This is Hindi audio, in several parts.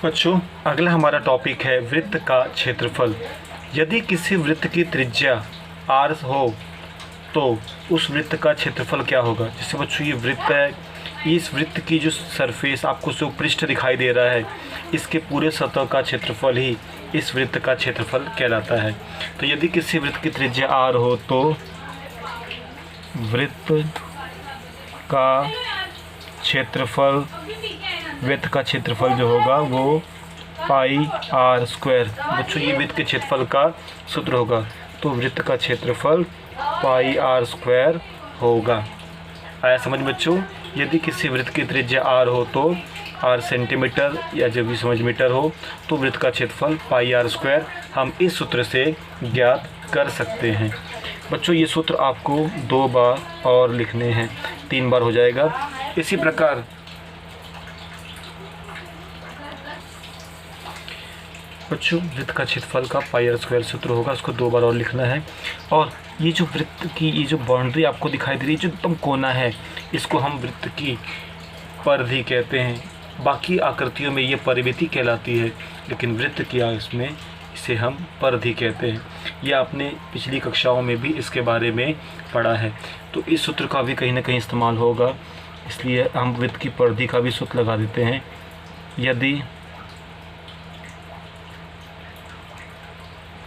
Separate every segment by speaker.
Speaker 1: बच्चों, अगला हमारा टॉपिक है वृत्त का क्षेत्रफल। यदि किसी वृत्त की त्रिज्या r हो तो उस वृत्त का क्षेत्रफल क्या होगा। जैसे बच्चों ये वृत्त है, इस वृत्त की जो सरफेस आपको जो पृष्ठ दिखाई दे रहा है, इसके पूरे सतह का क्षेत्रफल ही इस वृत्त का क्षेत्रफल कहलाता है। तो यदि किसी वृत्त की त्रिज्या r हो तो वृत्त का क्षेत्रफल जो होगा वो पाई r स्क्वायर। बच्चों ये वृत्त के क्षेत्रफल का सूत्र होगा, तो वृत्त का क्षेत्रफल पाई r स्क्वायर होगा। आया समझ बच्चों। यदि किसी वृत्त की त्रिज्या r हो तो r सेंटीमीटर या जब भी समझ मीटर हो तो वृत्त का क्षेत्रफल पाई r स्क्वायर हम इस सूत्र से ज्ञात कर सकते हैं। बच्चों ये सूत्र आपको 2 बार और लिखने हैं, 3 बार हो जाएगा। इसी प्रकार बच्चों वृत्त का क्षेत्रफल का पाई r स्क्वायर सूत्र होगा, उसको 2 बार और लिखना है। और ये जो वृत्त की ये जो बाउंड्री आपको दिखाई दे रही है, जो एकदम कोना है, इसको हम वृत्त की परिधि कहते हैं। बाकी आकृतियों में ये परिमिति कहलाती है, लेकिन वृत्त की इसमें इसे हम परिधि कहते हैं। यह आपने पिछली कक्षाओं में भी इसके बारे में पढ़ा है। तो इस सूत्र का भी कहीं ना कहीं इस्तेमाल होगा, इसलिए हम वृत्त की परिधि का भी सूत्र लगा देते हैं। यदि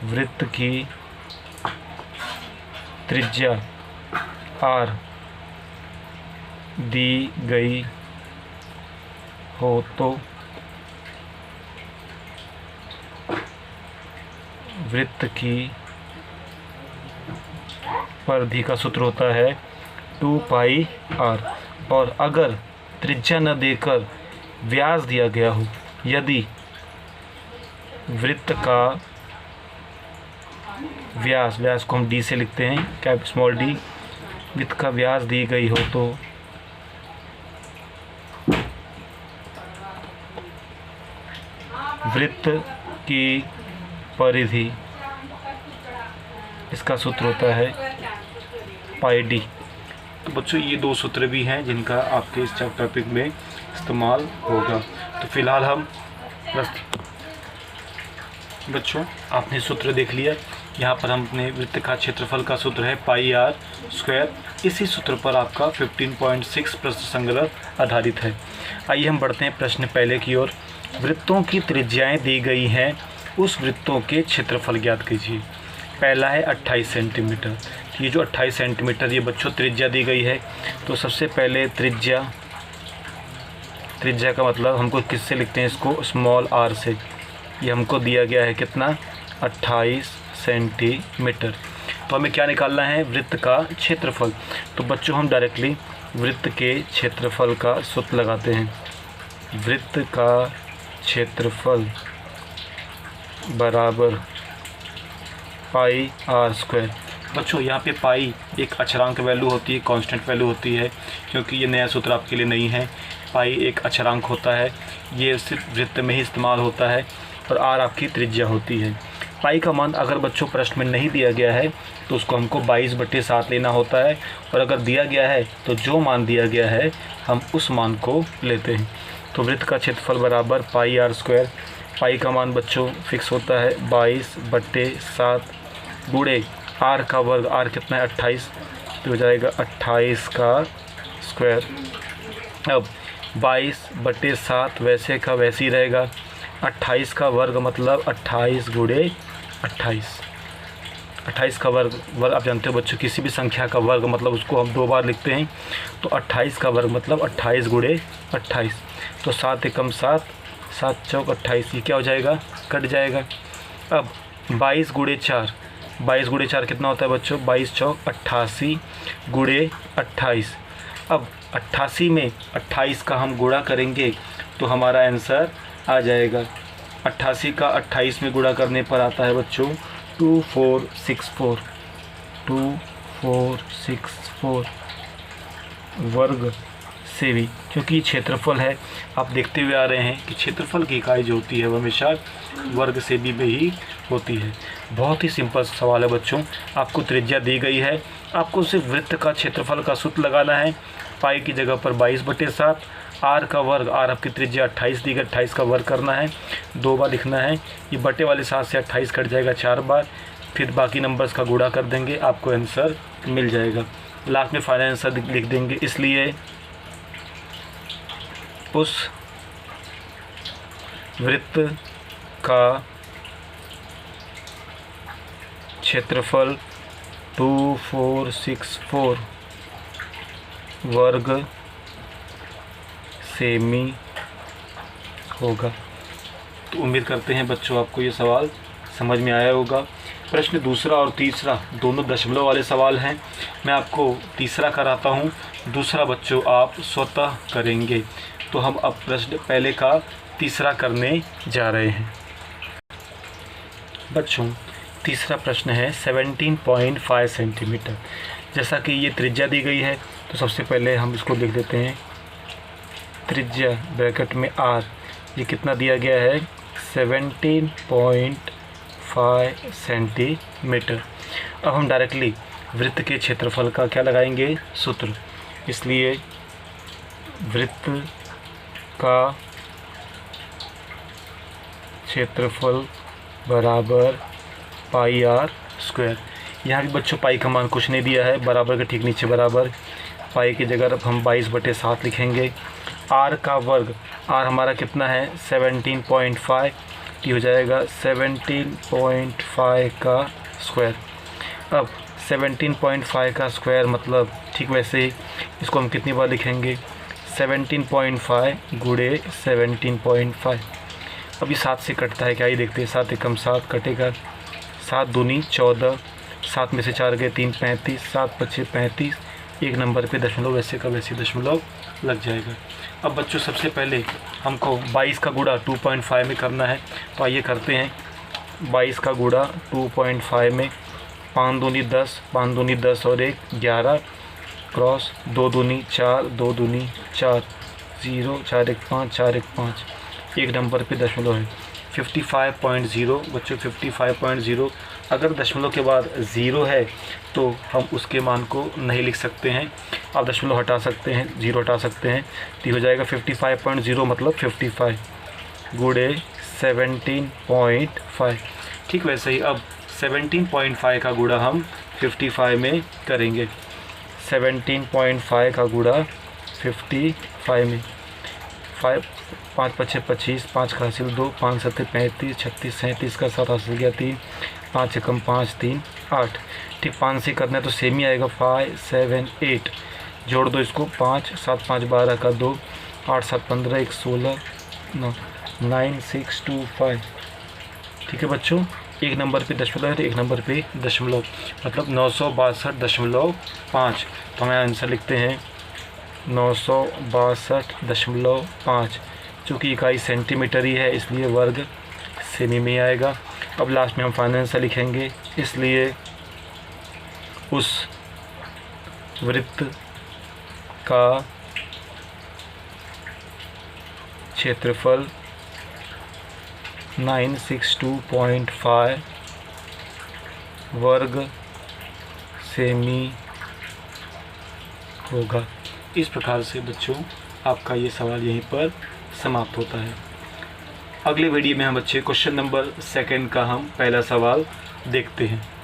Speaker 1: वृत्त की त्रिज्या r दी गई हो तो वृत्त की परिधि का सूत्र होता है 2 पाई r। और अगर त्रिज्या न देकर व्यास दिया गया हो, यदि वृत्त का व्यास को हम d से लिखते हैं, कैप स्मॉल d, वृत्त का व्यास दी गई हो तो वृत्त की परिधि, इसका सूत्र होता है पाई d। तो बच्चों ये 2 सूत्र भी हैं जिनका आपके इस टॉपिक में इस्तेमाल होगा। तो फिलहाल हम बच्चों आपने सूत्र देख लिया। यहाँ पर हमने वृत्त का क्षेत्रफल का सूत्र है पाई r स्क्वायर। इसी सूत्र पर आपका 15.6 प्रश्न संग्रह आधारित है। आइए हम बढ़ते हैं प्रश्न पहले की ओर। वृत्तों की त्रिज्याएं दी गई हैं, उस वृत्तों के क्षेत्रफल ज्ञात कीजिए। पहला है 28 सेंटीमीटर। ये जो 28 सेंटीमीटर ये बच्चों त्रिज्या दी गई है, तो सबसे पहले त्रिज्या का मतलब हमको किससे लिखते हैं, इसको स्मॉल r से। ये हमको दिया गया है कितना, 28 सेंटीमीटर। तो हमें क्या निकालना है, वृत्त का क्षेत्रफल। तो बच्चों हम डायरेक्टली वृत्त के क्षेत्रफल का सूत्र लगाते हैं। वृत्त का क्षेत्रफल बराबर पाई r स्क्वायर। बच्चों यहाँ पे पाई एक अचरांक वैल्यू होती है, कांस्टेंट वैल्यू होती है, क्योंकि ये नया सूत्र आपके लिए नहीं है। पाई एक अचरांक होता है, ये सिर्फ वृत्त में ही इस्तेमाल होता है, और r आपकी त्रिज्या होती है। पाई का मान अगर बच्चों प्रश्न में नहीं दिया गया है तो उसको हमको 22/7 लेना होता है, और अगर दिया गया है तो जो मान दिया गया है हम उस मान को लेते हैं। तो वृत्त का क्षेत्रफल बराबर पाई r स्क्वायर। पाई का मान बच्चों फिक्स होता है 22/7 गुणे r का वर्ग। r कितना है, 28, तो हो जाएगा 28 का स्क्वायर। अब 22/7 वैसे का वैसे ही रहेगा, 28 का वर्ग मतलब 28 गुणे 28। 28 का वर्ग आप जानते हो बच्चों, किसी भी संख्या का वर्ग मतलब उसको हम 2 बार लिखते हैं। तो 28 का वर्ग मतलब 28 गुणे 28। तो 7 एकम 7, 7 चौक 28, ये क्या हो जाएगा, कट जाएगा। अब 22 गुणे 4, 22 गुणे 4 कितना होता है बच्चों, 22 चौक 88 गुणे 28। अब 88 में 28 का हम गुणा करेंगे तो हमारा आंसर आ जाएगा। 88 का 28 में गुणा करने पर आता है बच्चों 2464। 2464 वर्ग से भी, क्योंकि क्षेत्रफल है, आप देखते हुए आ रहे हैं कि क्षेत्रफल की इकाई जो होती है वो हमेशा वर्ग से भी ही होती है। बहुत ही सिंपल सवाल है बच्चों। आपको त्रिज्या दी गई है, आपको सिर्फ वृत्त का क्षेत्रफल का सूत्र लगाना है। पाई की जगह पर 22/7, आर का वर्ग, आर आपकी त्रिज्या 28 दी गई, 28 का वर्ग करना है, 2 बार लिखना है। ये बटे वाले 7 से 28 कट जाएगा 4 बार, फिर बाकी नंबर्स का गुणा कर देंगे, आपको आंसर मिल जाएगा। लास्ट में फाइनल आंसर लिख देंगे। इसलिए उस वृत्त का क्षेत्रफल 2464 वर्ग सेमी होगा। तो उम्मीद करते हैं बच्चों आपको ये सवाल समझ में आया होगा। प्रश्न दूसरा और तीसरा दोनों दशमलव वाले सवाल हैं। मैं आपको तीसरा कराता हूँ, दूसरा बच्चों आप स्वतः करेंगे। तो हम अब प्रश्न पहले का तीसरा करने जा रहे हैं। बच्चों तीसरा प्रश्न है 17.5 सेंटीमीटर। जैसा कि ये त्रिज्या दी गई है तो सबसे पहले हम इसको लिख देते हैं। त्रिज्या ब्रैकेट में आर, ये कितना दिया गया है 17.5 सेंटीमीटर। अब हम डायरेक्टली वृत्त के क्षेत्रफल का क्या लगाएंगे, सूत्र। इसलिए वृत्त का क्षेत्रफल बराबर पाई आर स्क्वायर। यहाँ भी बच्चों पाई का मान कुछ नहीं दिया है, बराबर के ठीक नीचे बराबर, पाई की जगह अब हम 22/7 लिखेंगे। आर का वर्ग, आर हमारा कितना है 17.5, ये हो जाएगा 17.5 का स्क्वायर। अब 17.5 का स्क्वायर मतलब ठीक वैसे ही इसको हम कितनी बार लिखेंगे 17.5 गुणे 17.5। अब ये 7 से कटता है क्या, ये देखते हैं। 7 एकम 7 कटेगा, 7 दूनी 14, 7 में से 4 गए 3 35, 7 × 5 35, एक नंबर पे दशमलव वैसे का वैसे दशमलव लग जाएगा। अब बच्चों सबसे पहले हमको 22 का गुणा 2.5 में करना है, तो आइए करते हैं। 22 का गुणा 2.5 में, 5 दूनी 10, 5 दूनी 10 और 1 11, क्रॉस 2 दूनी 4, 2 दूनी 4, 0 4 1 5, 4 1 5, एक नंबर पे दशमलव है 55.0। बच्चों 55.0, अगर दशमलव के बाद 0 है तो हम उसके मान को नहीं लिख सकते हैं। आप दशमलव हटा सकते हैं, 0 हटा सकते हैं, तो हो जाएगा 55.0 मतलब 55 गुणे 17.5। ठीक वैसे ही अब 17.5 का गुणा हम 55 में करेंगे। 17.5 का गुणा 55 में, 5 5 × 5 25, 5 का हासिल 2, 5 × 7 35, 36 37 का 7 हासिल गया 3, 5 एकम 5 3 8। ठीक 5 से करना है तो सेम ही आएगा 5 7 8, जोड़ दो इसको 5 7 5 12 का 2, 8 7 15 1 16 9 6 2 5। ठीक है बच्चों, एक नंबर पे दशमलव है तो एक नंबर पे दशमलव मतलब 962.5। तो हमें आंसर लिखते हैं 962.5। चूँकि इकाई सेंटीमीटर ही है इसलिए वर्ग सेमी में आएगा। अब लास्ट में हम फाइनल आंसर लिखेंगे। इसलिए उस वृत्त का क्षेत्रफल 962.5 वर्ग सेमी होगा। इस प्रकार से बच्चों आपका ये सवाल यहीं पर समाप्त होता है। अगले वीडियो में हम बच्चे क्वेश्चन नंबर 2 का हम पहला सवाल देखते हैं।